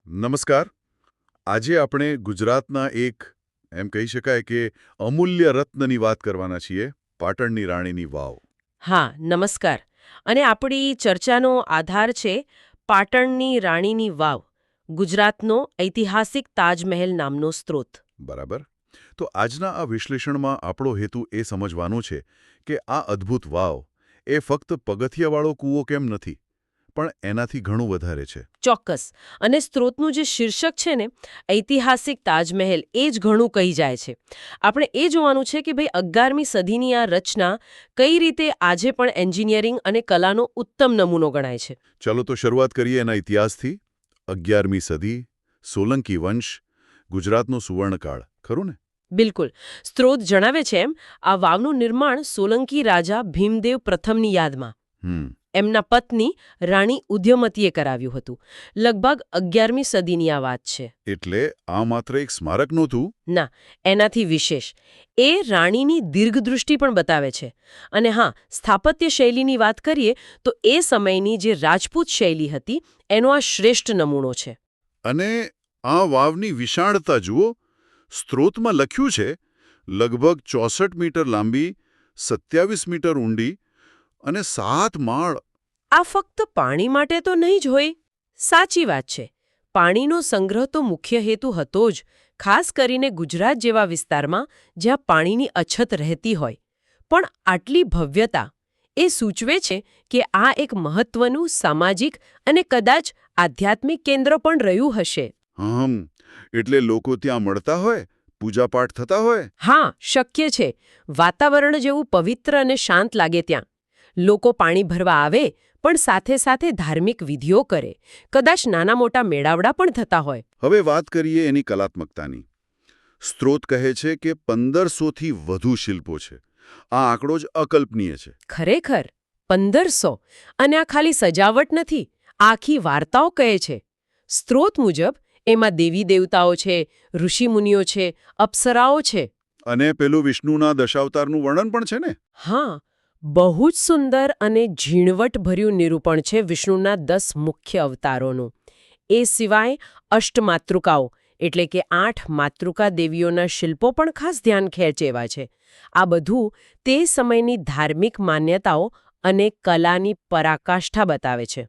નમસ્કાર. આજે આપણે ગુજરાતના એક એમ કહી શકાય કે અમૂલ્ય રત્નની વાત કરવાના છીએ, પાટણની રાણીની વાવ. હા, નમસ્કાર. અને આપણી ચર્ચાનો આધાર છે પાટણની રાણીની વાવ, ગુજરાતનો ઐતિહાસિક તાજમહેલ નામનો સ્ત્રોત. બરાબર. તો આજના આ વિશ્લેષણમાં આપણો હેતુ એ સમજવાનો છે કે આ અદ્ભુત વાવ એ ફક્ત પગથિયાવાળો કૂવો કેમ નથી, પણ એનાથી ઘણું વધારે છે. ચોક્કસ. અને સ્ત્રોતનું જે શીર્ષક છે ને, ઐતિહાસિક તાજમહેલ, એ જ ઘણું કહી જાય છે. આપણે એ જોવાનું છે કે ભાઈ 11મી સદીની આ રચના કઈ રીતે આજે પણ એન્જિનિયરિંગ અને કલાનો ઉત્તમ નમૂનો ગણાય છે. ચાલો તો શરૂઆત કરીએ એના ઇતિહાસથી. 11મી સદી, સોલંકી વંશ, ગુજરાતનો સુવર્ણકાળ, ખરું ને? બિલકુલ. સ્ત્રોત જણાવે છે એમ, આ વાવનું નિર્માણ સોલંકી રાજા ભીમદેવ પ્રથમની યાદમાં એમના પત્ની રાણી ઉદ્યમતીએ કરાવ્યું હતું. લગભગ 11મી સદીની આ વાત છે. એટલે આ માત્ર એક સ્મારક નહોતું. ના, એનાથી વિશેષ એ રાણીની દીર્ઘદૃષ્ટિ પણ બતાવે છે. અને હા, સ્થાપત્ય શૈલીની વાત કરીએ તો એ સમયની જે રાજપૂત શૈલી હતી એનો આ શ્રેષ્ઠ નમૂનો છે. અને આ વાવની વિશાળતા જુઓ. સ્ત્રોતમાં લખ્યું છે લગભગ 64 મીટર લાંબી, 27 મીટર ઊંડી અને 7 માળ. આ ફક્ત પાણી માટે તો નહીં જ હોય. સાચી વાત છે, પાણીનો સંગ્રહ તો મુખ્ય હેતુ હતો જ, ખાસ કરીને ગુજરાત જેવા વિસ્તારમાં જ્યાં પાણીની અછત રહેતી હોય. પણ આટલી ભવ્યતા એ સૂચવે છે કે આ એક મહત્વનું સામાજિક અને કદાચ આધ્યાત્મિક કેન્દ્ર પણ રહ્યું હશે. એટલે લોકો ત્યાં મળતા હોય, પૂજાપાઠ થતા હોય. હા, શક્ય છે. વાતાવરણ જેવું પવિત્ર અને શાંત લાગે ત્યાં. લોકો પાણી ભરવા આવે, પણ સાથે સાથે ધાર્મિક વિધિઓ કરે. કદાચ નાના મોટા મેળાવડા પણ થતા હોય. હવે વાત કરીએ એની કલાત્મકતાની. સ્ત્રોત કહે છે કે 1500થી વધુ શિલ્પો છે. આ આંકડો જ અકલ્પનીય છે. ખરેખર 1500! અને આ ખાલી સજાવટ નથી, આખી વાર્તાઓ કહે છે. સ્ત્રોત મુજબ એમાં દેવી દેવતાઓ છે, ઋષિમુનિઓ છે, અપ્સરાઓ છે. અને પેલું વિષ્ણુના દશાવતારનું વર્ણન પણ છે ને? હા, બહુ જ સુંદર અને ઝીણવટભર્યું નિરૂપણ છે વિષ્ણુના 10 મુખ્ય અવતારોનું. એ સિવાય અષ્ટમાતૃકાઓ એટલે કે 8 માતૃકા દેવીઓના શિલ્પો પણ ખાસ ધ્યાન ખેંચે એવા છે. આ બધું તે સમયની ધાર્મિક માન્યતાઓ અને કલાની પરાકાષ્ઠા બતાવે છે.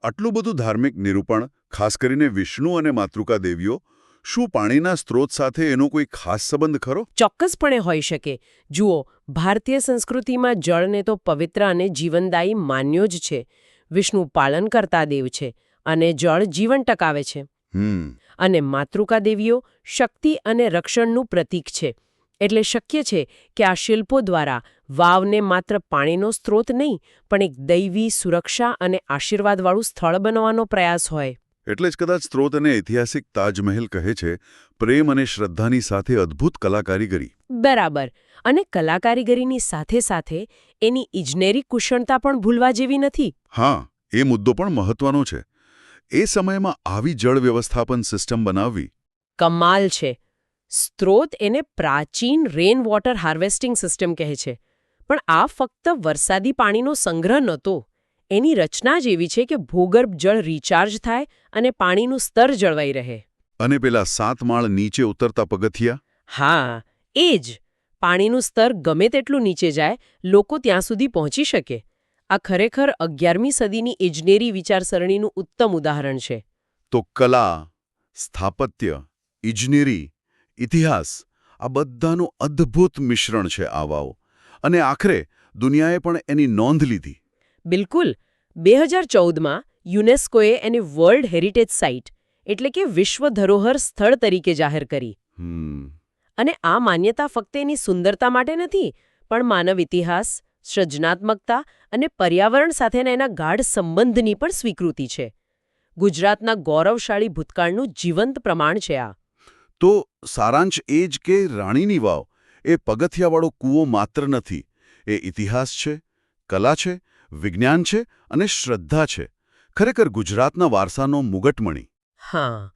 આટલું બધું ધાર્મિક નિરૂપણ, ખાસ કરીને વિષ્ણુ અને માતૃકા દેવીઓ, શું પાણીના સ્ત્રોત સાથે એનો કોઈ ખાસ સંબંધ ખરો? ચોક્કસપણે હોઈ શકે. જુઓ, ભારતીય સંસ્કૃતિમાં જળને તો પવિત્ર અને જીવનદાયી માન્યો જ છે. વિષ્ણુ પાલનકર્તા દેવ છે અને જળ જીવન ટકાવે છે. અને માતૃકા દેવીઓ શક્તિ અને રક્ષણનું પ્રતીક છે. એટલે શક્ય છે કે આ શિલ્પો દ્વારા વાવને માત્ર પાણીનો સ્ત્રોત નહીં, પણ એક દૈવી સુરક્ષા અને આશીર્વાદવાળું સ્થળ બનવાનો પ્રયાસ હોય. એટલે જ કદાચ સ્ત્રોત અને ઐતિહાસિક તાજમહેલ કહે છે પ્રેમ અને શ્રદ્ધાની સાથે અદ્ભુત કલાકારીગરી. બરાબર. અને કલાકારીગરીની સાથે સાથે એની ઇજનેરી કુશળતા પણ ભૂલવા જેવી નથી. હા, એ મુદ્દો પણ મહત્વનો છે. એ સમયમાં આવી જળ વ્યવસ્થાપન સિસ્ટમ બનાવવી કમાલ છે. સ્ત્રોત એને પ્રાચીન રેન વોટર હાર્વેસ્ટિંગ સિસ્ટમ કહે છે. પણ આ ફક્ત વરસાદી પાણીનો સંગ્રહ નહોતો. એની રચના જ એવી છે કે ભૂગર્ભ જળ રિચાર્જ થાય અને પાણીનું સ્તર જળવાઈ રહે. અને પેલા 7 માળ નીચે ઉતરતા પગથિયા? હા, એ જ. પાણીનું સ્તર ગમે તેટલું નીચે જાય, લોકો ત્યાં સુધી પહોંચી શકે. આ ખરેખર 11મી સદીની ઇજનેરી વિચારસરણીનું ઉત્તમ ઉદાહરણ છે. તો કલા, સ્થાપત્ય, ઇજનેરી, ઇતિહાસ, આ બધાનું અદ્ભુત મિશ્રણ છે આ વાવ. અને આખરે દુનિયાએ પણ એની નોંધ લીધી. બિલકુલ. 2014માં યુનેસ્કોએ એને વર્લ્ડ હેરિટેજ સાઇટ એટલે કે વિશ્વ ધરોહર સ્થળ તરીકે જાહેર કરી. અને આ માન્યતા ફક્ત એની સુંદરતા માટે નથી, પણ માનવ ઇતિહાસ, સર્જનાત્મકતા અને પર્યાવરણ સાથેના એના ગાઢ સંબંધની પણ સ્વીકૃતિ છે. ગુજરાતના ગૌરવશાળી ભૂતકાળનું જીવંત પ્રમાણ છે આ. તો સારાંશ એ જ કે રાણીની વાવ એ પગથિયાવાળો કૂવો માત્ર નથી. એ ઇતિહાસ છે, કલા છે, વિજ્ઞાન છે અને શ્રદ્ધા છે. ખરેખર ગુજરાતના વારસાનો મુગટમણી. હા,